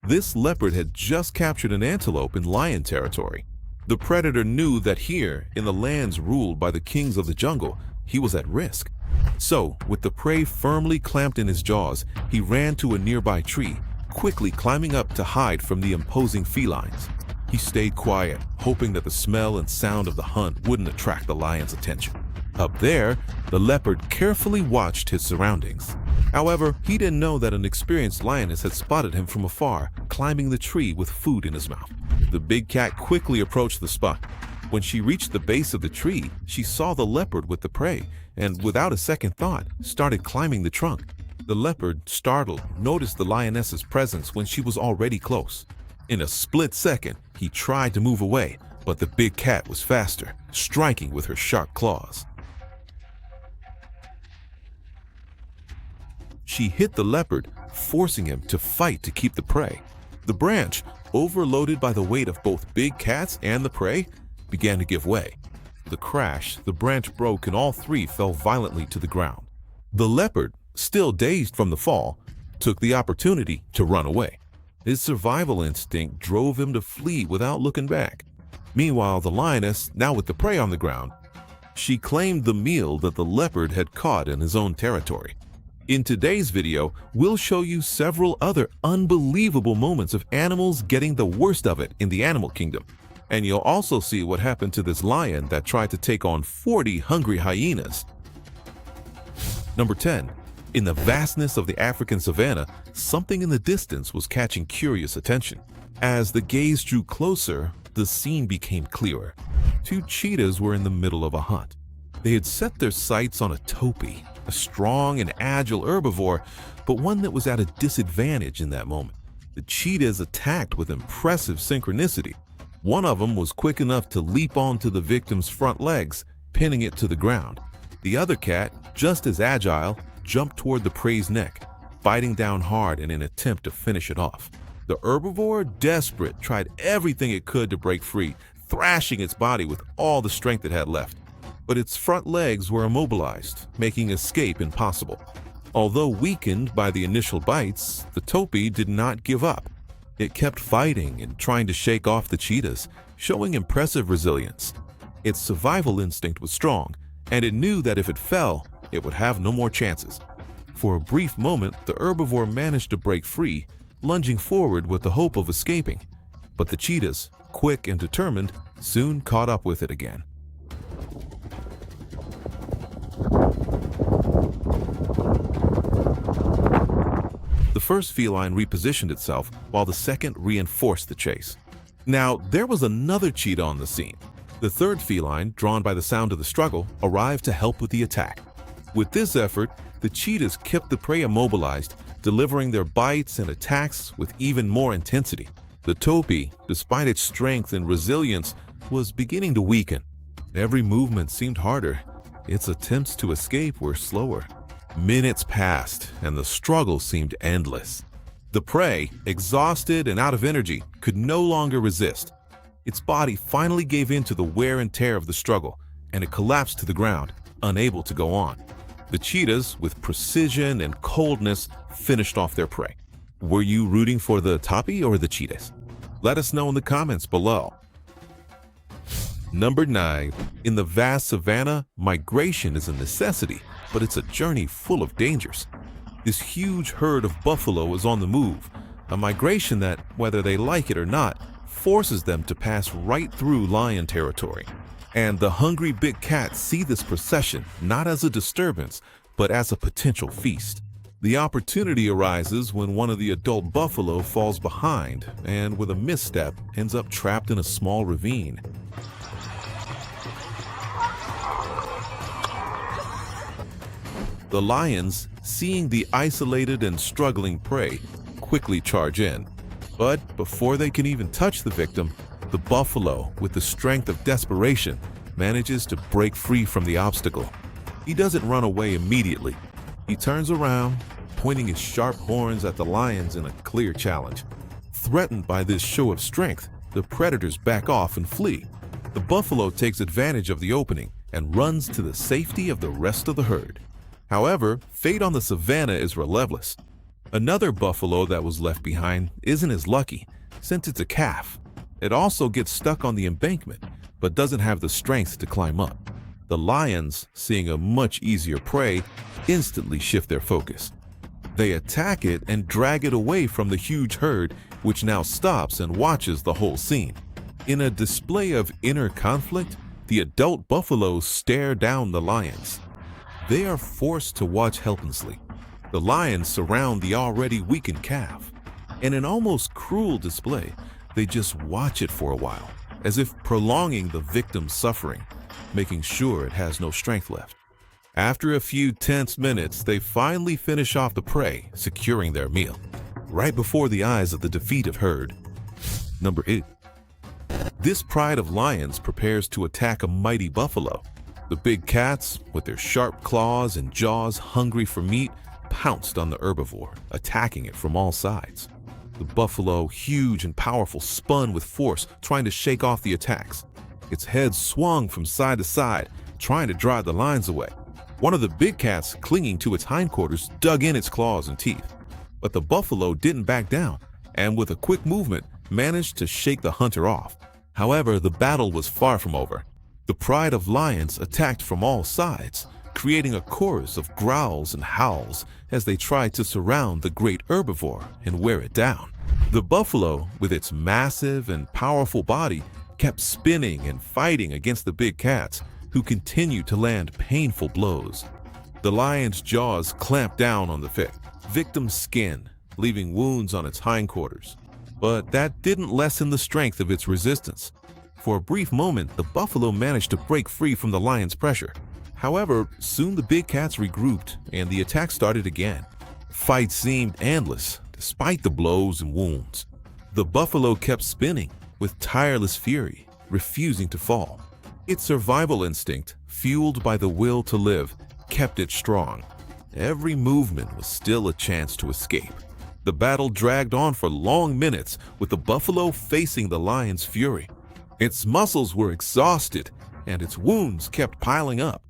This leopard had just captured an antelope in lion territory. The predator knew that here, in the lands ruled by the kings of the jungle, he was at risk. So, with the prey firmly clamped in his jaws, he ran to a nearby tree, quickly climbing up to hide from the imposing felines. He stayed quiet, hoping that the smell and sound of the hunt wouldn't attract the lion's attention. Up there, the leopard carefully watched his surroundings. However, he didn't know that an experienced lioness had spotted him from afar, climbing the tree with food in his mouth. The big cat quickly approached the spot. When she reached the base of the tree, she saw the leopard with the prey, and without a second thought, started climbing the trunk. The leopard, startled, noticed the lioness's presence when she was already close. In a split second, he tried to move away, but the big cat was faster, striking with her sharp claws. She hit the leopard, forcing him to fight to keep the prey. The branch, overloaded by the weight of both big cats and the prey, began to give way. The crash, the branch broke and all three fell violently to the ground. The leopard, still dazed from the fall, took the opportunity to run away. His survival instinct drove him to flee without looking back. Meanwhile, the lioness, now with the prey on the ground, she claimed the meal that the leopard had caught in his own territory. In today's video, we'll show you several other unbelievable moments of animals getting the worst of it in the animal kingdom. And you'll also see what happened to this lion that tried to take on 40 hungry hyenas. Number 10. In the vastness of the African savanna, something in the distance was catching curious attention. As the gaze drew closer, the scene became clearer. Two cheetahs were in the middle of a hunt. They had set their sights on a topee, a strong and agile herbivore, but one that was at a disadvantage in that moment. The cheetahs attacked with impressive synchronicity. One of them was quick enough to leap onto the victim's front legs, pinning it to the ground. The other cat, just as agile, jumped toward the prey's neck, biting down hard in an attempt to finish it off. The herbivore, desperate, tried everything it could to break free, thrashing its body with all the strength it had left. But its front legs were immobilized, making escape impossible. Although weakened by the initial bites, the topee did not give up. It kept fighting and trying to shake off the cheetahs, showing impressive resilience. Its survival instinct was strong, and it knew that if it fell, it would have no more chances. For a brief moment, the herbivore managed to break free, lunging forward with the hope of escaping. But the cheetahs, quick and determined, soon caught up with it again. The first feline repositioned itself while the second reinforced the chase. Now, there was another cheetah on the scene. The third feline, drawn by the sound of the struggle, arrived to help with the attack. With this effort, the cheetahs kept the prey immobilized, delivering their bites and attacks with even more intensity. The topee, despite its strength and resilience, was beginning to weaken. Every movement seemed harder. Its attempts to escape were slower. Minutes passed, and the struggle seemed endless. The prey, exhausted and out of energy, could no longer resist. Its body finally gave in to the wear and tear of the struggle, and it collapsed to the ground, unable to go on. The cheetahs, with precision and coldness, finished off their prey. Were you rooting for the topee or the cheetahs? Let us know in the comments below. Number 9. In the vast savanna, migration is a necessity, but it's a journey full of dangers. This huge herd of buffalo is on the move, a migration that, whether they like it or not, forces them to pass right through lion territory. And the hungry big cats see this procession not as a disturbance, but as a potential feast. The opportunity arises when one of the adult buffalo falls behind and, with a misstep, ends up trapped in a small ravine. The lions, seeing the isolated and struggling prey, quickly charge in. But before they can even touch the victim, the buffalo, with the strength of desperation, manages to break free from the obstacle. He doesn't run away immediately. He turns around, pointing his sharp horns at the lions in a clear challenge. Threatened by this show of strength, the predators back off and flee. The buffalo takes advantage of the opening and runs to the safety of the rest of the herd. However, fate on the savanna is relentless. Another buffalo that was left behind isn't as lucky, since it's a calf. It also gets stuck on the embankment, but doesn't have the strength to climb up. The lions, seeing a much easier prey, instantly shift their focus. They attack it and drag it away from the huge herd, which now stops and watches the whole scene. In a display of inner conflict, the adult buffaloes stare down the lions. They are forced to watch helplessly. The lions surround the already weakened calf. In an almost cruel display, they just watch it for a while, as if prolonging the victim's suffering, making sure it has no strength left. After a few tense minutes, they finally finish off the prey, securing their meal, right before the eyes of the defeated herd. Number 8. This pride of lions prepares to attack a mighty buffalo. The big cats, with their sharp claws and jaws hungry for meat, pounced on the herbivore, attacking it from all sides. The buffalo, huge and powerful, spun with force, trying to shake off the attacks. Its head swung from side to side, trying to drive the lions away. One of the big cats, clinging to its hindquarters, dug in its claws and teeth. But the buffalo didn't back down, and with a quick movement, managed to shake the hunter off. However, the battle was far from over. The pride of lions attacked from all sides, creating a chorus of growls and howls as they tried to surround the great herbivore and wear it down. The buffalo, with its massive and powerful body, kept spinning and fighting against the big cats, who continued to land painful blows. The lion's jaws clamped down on the victim's skin, leaving wounds on its hindquarters. But that didn't lessen the strength of its resistance. For a brief moment, the buffalo managed to break free from the lion's pressure. However, soon the big cats regrouped and the attack started again. The fight seemed endless, despite the blows and wounds. The buffalo kept spinning with tireless fury, refusing to fall. Its survival instinct, fueled by the will to live, kept it strong. Every movement was still a chance to escape. The battle dragged on for long minutes, with the buffalo facing the lion's fury. Its muscles were exhausted, and its wounds kept piling up.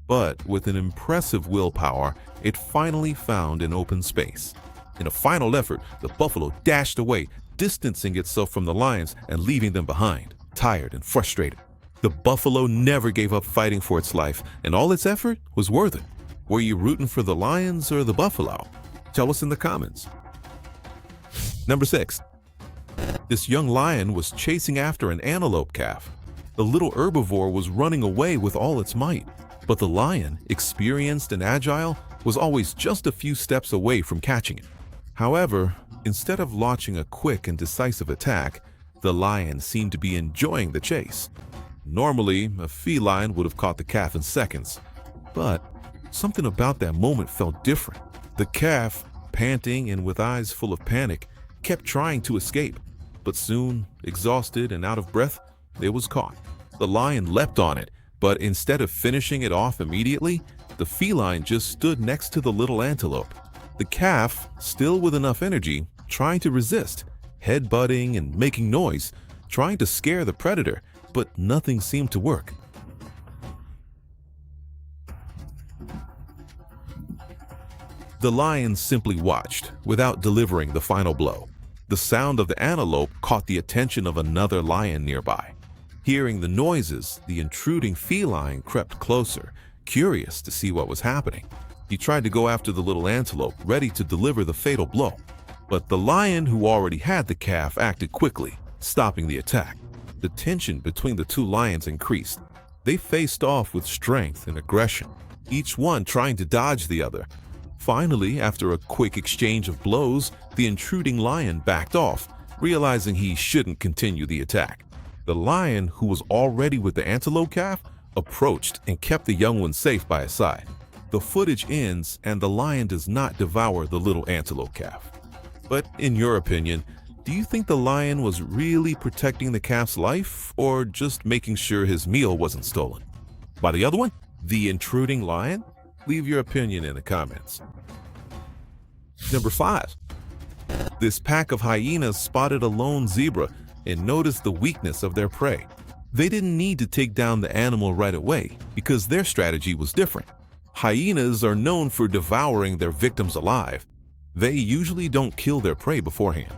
But with an impressive willpower, it finally found an open space. In a final effort, the buffalo dashed away, distancing itself from the lions and leaving them behind, tired and frustrated. The buffalo never gave up fighting for its life, and all its effort was worth it. Were you rooting for the lions or the buffalo? Tell us in the comments. Number 6. This young lion was chasing after an antelope calf. The little herbivore was running away with all its might, but the lion, experienced and agile, was always just a few steps away from catching it. However, instead of launching a quick and decisive attack, the lion seemed to be enjoying the chase. Normally, a feline would have caught the calf in seconds, but something about that moment felt different. The calf, panting and with eyes full of panic, kept trying to escape, but soon, exhausted and out of breath, it was caught. The lion leapt on it, but instead of finishing it off immediately, the feline just stood next to the little antelope. The calf, still with enough energy, trying to resist, head-butting and making noise, trying to scare the predator, but nothing seemed to work. The lion simply watched, without delivering the final blow. The sound of the antelope caught the attention of another lion nearby. Hearing the noises, the intruding feline crept closer, curious to see what was happening. He tried to go after the little antelope, ready to deliver the fatal blow. But the lion who already had the calf acted quickly, stopping the attack. The tension between the two lions increased. They faced off with strength and aggression, each one trying to dodge the other. Finally, after a quick exchange of blows, the intruding lion backed off, realizing he shouldn't continue the attack. The lion, who was already with the antelope calf, approached and kept the young one safe by his side. The footage ends and the lion does not devour the little antelope calf. But in your opinion, do you think the lion was really protecting the calf's life or just making sure his meal wasn't stolen? By the other one, the intruding lion? Leave your opinion in the comments. Number 5. This pack of hyenas spotted a lone zebra and noticed the weakness of their prey. They didn't need to take down the animal right away because their strategy was different. Hyenas are known for devouring their victims alive. They usually don't kill their prey beforehand.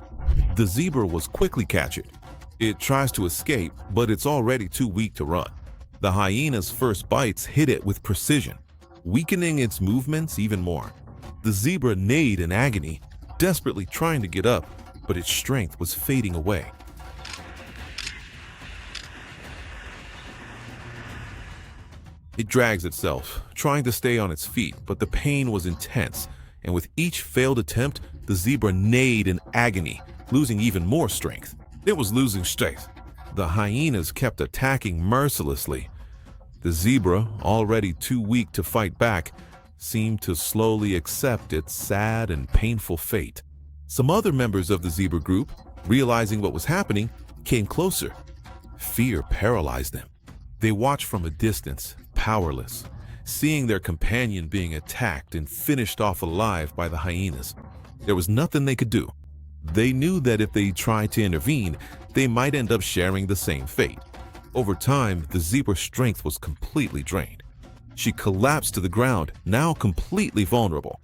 The zebra was quickly captured. It tries to escape, but it's already too weak to run. The hyena's first bites hit it with precision, weakening its movements even more. The zebra neighed in agony, desperately trying to get up, but its strength was fading away. It drags itself, trying to stay on its feet, but the pain was intense, and with each failed attempt, the zebra neighed in agony, losing even more strength. It was losing strength. The hyenas kept attacking mercilessly. The zebra, already too weak to fight back, seemed to slowly accept its sad and painful fate. Some other members of the zebra group, realizing what was happening, came closer. Fear paralyzed them. They watched from a distance, powerless, seeing their companion being attacked and finished off alive by the hyenas. There was nothing they could do. They knew that if they tried to intervene, they might end up sharing the same fate. Over time, the zebra's strength was completely drained. She collapsed to the ground, now completely vulnerable.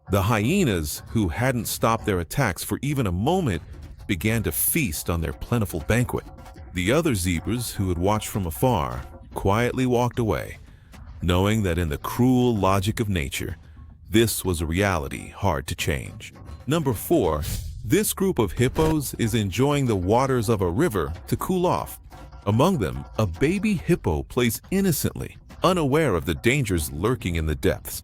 The hyenas, who hadn't stopped their attacks for even a moment, began to feast on their plentiful banquet. The other zebras, who had watched from afar, quietly walked away, knowing that in the cruel logic of nature, this was a reality hard to change. Number 4. This group of hippos is enjoying the waters of a river to cool off. Among them, a baby hippo plays innocently, unaware of the dangers lurking in the depths.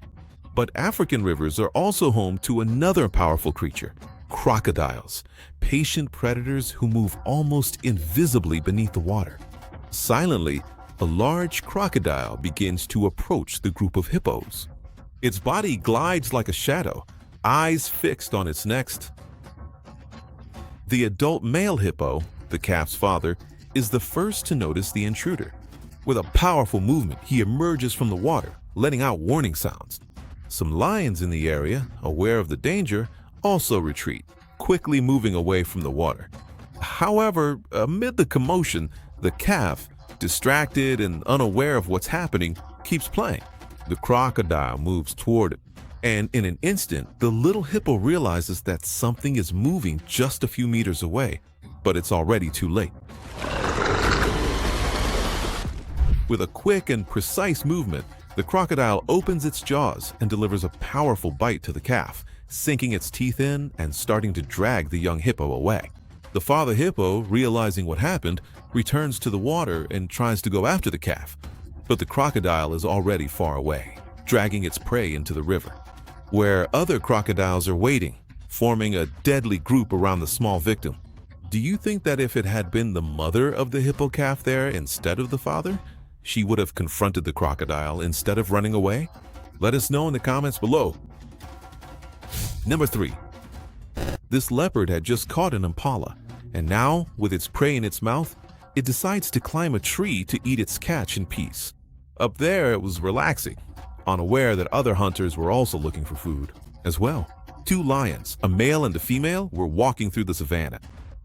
But African rivers are also home to another powerful creature, crocodiles, patient predators who move almost invisibly beneath the water. Silently, a large crocodile begins to approach the group of hippos. Its body glides like a shadow, eyes fixed on its next. The adult male hippo, the calf's father, is the first to notice the intruder. With a powerful movement, he emerges from the water, letting out warning sounds. Some lions in the area, aware of the danger, also retreat, quickly moving away from the water. However, amid the commotion, the calf, distracted and unaware of what's happening, keeps playing. The crocodile moves toward it, and in an instant, the little hippo realizes that something is moving just a few meters away, but it's already too late. With a quick and precise movement, the crocodile opens its jaws and delivers a powerful bite to the calf, sinking its teeth in and starting to drag the young hippo away. The father hippo, realizing what happened, returns to the water and tries to go after the calf, but the crocodile is already far away, dragging its prey into the river, where other crocodiles are waiting, forming a deadly group around the small victim. Do you think that if it had been the mother of the hippo calf there instead of the father, she would have confronted the crocodile instead of running away? Let us know in the comments below. Number 3. This leopard had just caught an impala, and now, with its prey in its mouth, it decides to climb a tree to eat its catch in peace. Up there, it was relaxing, unaware that other hunters were also looking for food as well. 2 lions, a male and a female, were walking through the savannah.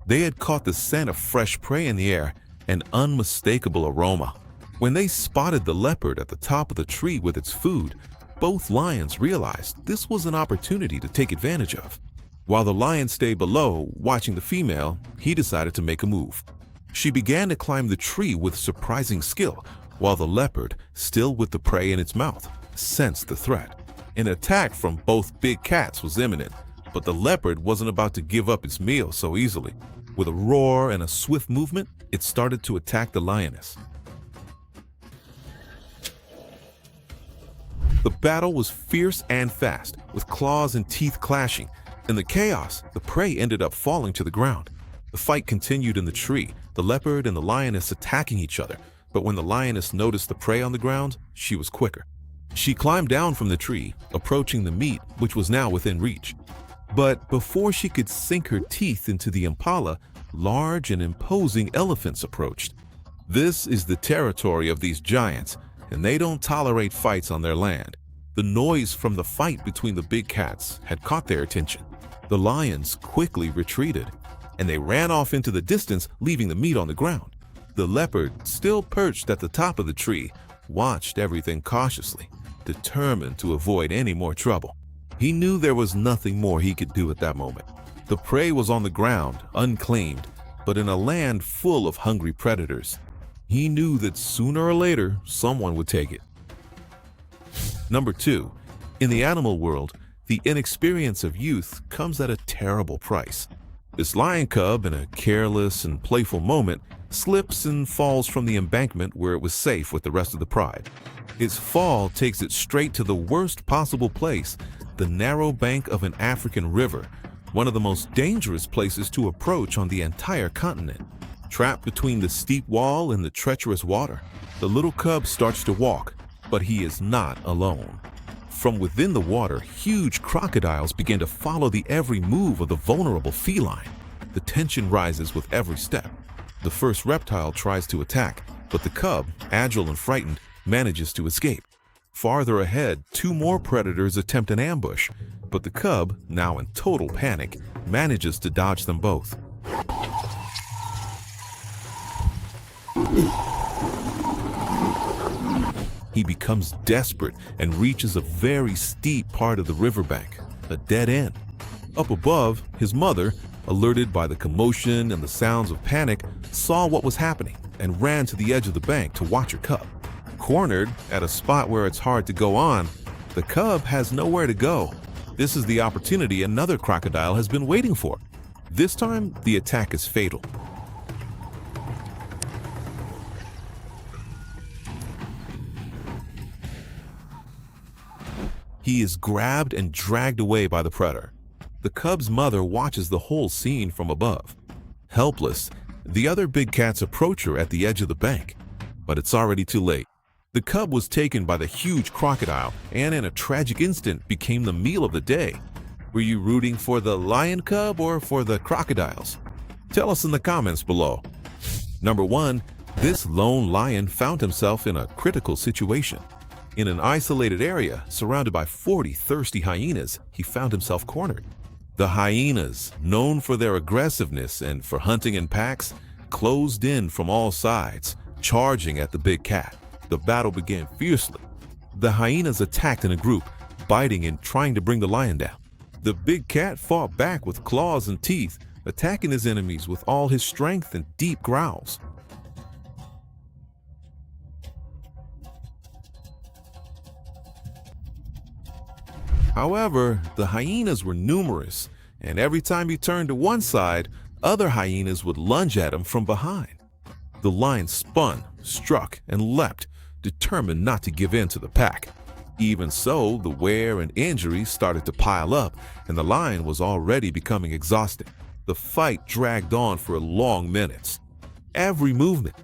They had caught the scent of fresh prey in the air, an unmistakable aroma. When they spotted the leopard at the top of the tree with its food, both lions realized this was an opportunity to take advantage of. While the lion stayed below, watching the female, he decided to make a move. She began to climb the tree with surprising skill, while the leopard, still with the prey in its mouth, sensed the threat. An attack from both big cats was imminent, but the leopard wasn't about to give up its meal so easily. With a roar and a swift movement, it started to attack the lioness. The battle was fierce and fast, with claws and teeth clashing. In the chaos, the prey ended up falling to the ground. The fight continued in the tree, the leopard and the lioness attacking each other, but when the lioness noticed the prey on the ground, she was quicker. She climbed down from the tree, approaching the meat, which was now within reach. But before she could sink her teeth into the impala, large and imposing elephants approached. This is the territory of these giants, and they don't tolerate fights on their land. The noise from the fight between the big cats had caught their attention. The lions quickly retreated, and they ran off into the distance, leaving the meat on the ground. The leopard, still perched at the top of the tree, watched everything cautiously, determined to avoid any more trouble. He knew there was nothing more he could do at that moment. The prey was on the ground, unclaimed, but in a land full of hungry predators. He knew that sooner or later, someone would take it. Number 2. In the animal world, the inexperience of youth comes at a terrible price. This lion cub, in a careless and playful moment, slips and falls from the embankment where it was safe with the rest of the pride. Its fall takes it straight to the worst possible place, the narrow bank of an African river, one of the most dangerous places to approach on the entire continent. Trapped between the steep wall and the treacherous water, the little cub starts to walk, but he is not alone. From within the water, huge crocodiles begin to follow the every move of the vulnerable feline. The tension rises with every step. The first reptile tries to attack, but the cub, agile and frightened, manages to escape. Farther ahead, 2 more predators attempt an ambush, but the cub, now in total panic, manages to dodge them both. He becomes desperate and reaches a very steep part of the riverbank, a dead end. Up above, his mother, alerted by the commotion and the sounds of panic, saw what was happening and ran to the edge of the bank to watch her cub. Cornered at a spot where it's hard to go on, the cub has nowhere to go. This is the opportunity another crocodile has been waiting for. This time, the attack is fatal. He is grabbed and dragged away by the predator. The cub's mother watches the whole scene from above. Helpless, the other big cats approach her at the edge of the bank, but it's already too late. The cub was taken by the huge crocodile and in a tragic instant became the meal of the day. Were you rooting for the lion cub or for the crocodiles? Tell us in the comments below. Number 1, this lone lion found himself in a critical situation. In an isolated area, surrounded by 40 thirsty hyenas, he found himself cornered. The hyenas, known for their aggressiveness and for hunting in packs, closed in from all sides, charging at the big cat. The battle began fiercely. The hyenas attacked in a group, biting and trying to bring the lion down. The big cat fought back with claws and teeth, attacking his enemies with all his strength and deep growls. However, the hyenas were numerous, and every time he turned to one side, other hyenas would lunge at him from behind. The lion spun, struck, and leapt, determined not to give in to the pack. Even so, the wear and injuries started to pile up, and the lion was already becoming exhausted. The fight dragged on for long minutes. Every movement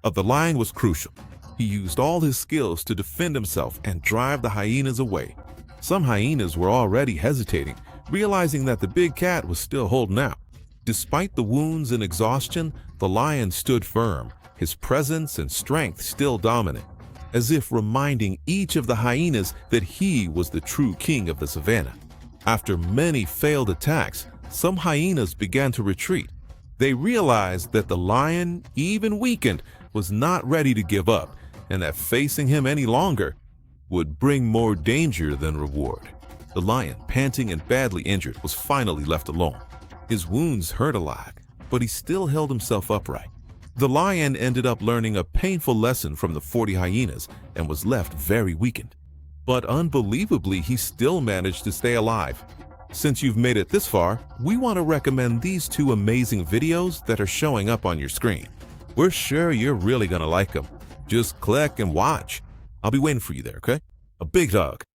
of the lion was crucial. He used all his skills to defend himself and drive the hyenas away. Some hyenas were already hesitating, realizing that the big cat was still holding out. Despite the wounds and exhaustion, the lion stood firm, his presence and strength still dominant, as if reminding each of the hyenas that he was the true king of the savannah. After many failed attacks, some hyenas began to retreat. They realized that the lion, even weakened, was not ready to give up, and that facing him any longer would bring more danger than reward. The lion, panting and badly injured, was finally left alone. His wounds hurt a lot, but he still held himself upright. The lion ended up learning a painful lesson from the 40 hyenas and was left very weakened. But unbelievably, he still managed to stay alive. Since you've made it this far, we want to recommend these 2 amazing videos that are showing up on your screen. We're sure you're really gonna like them. Just click and watch. I'll be waiting for you there, okay? A big hug.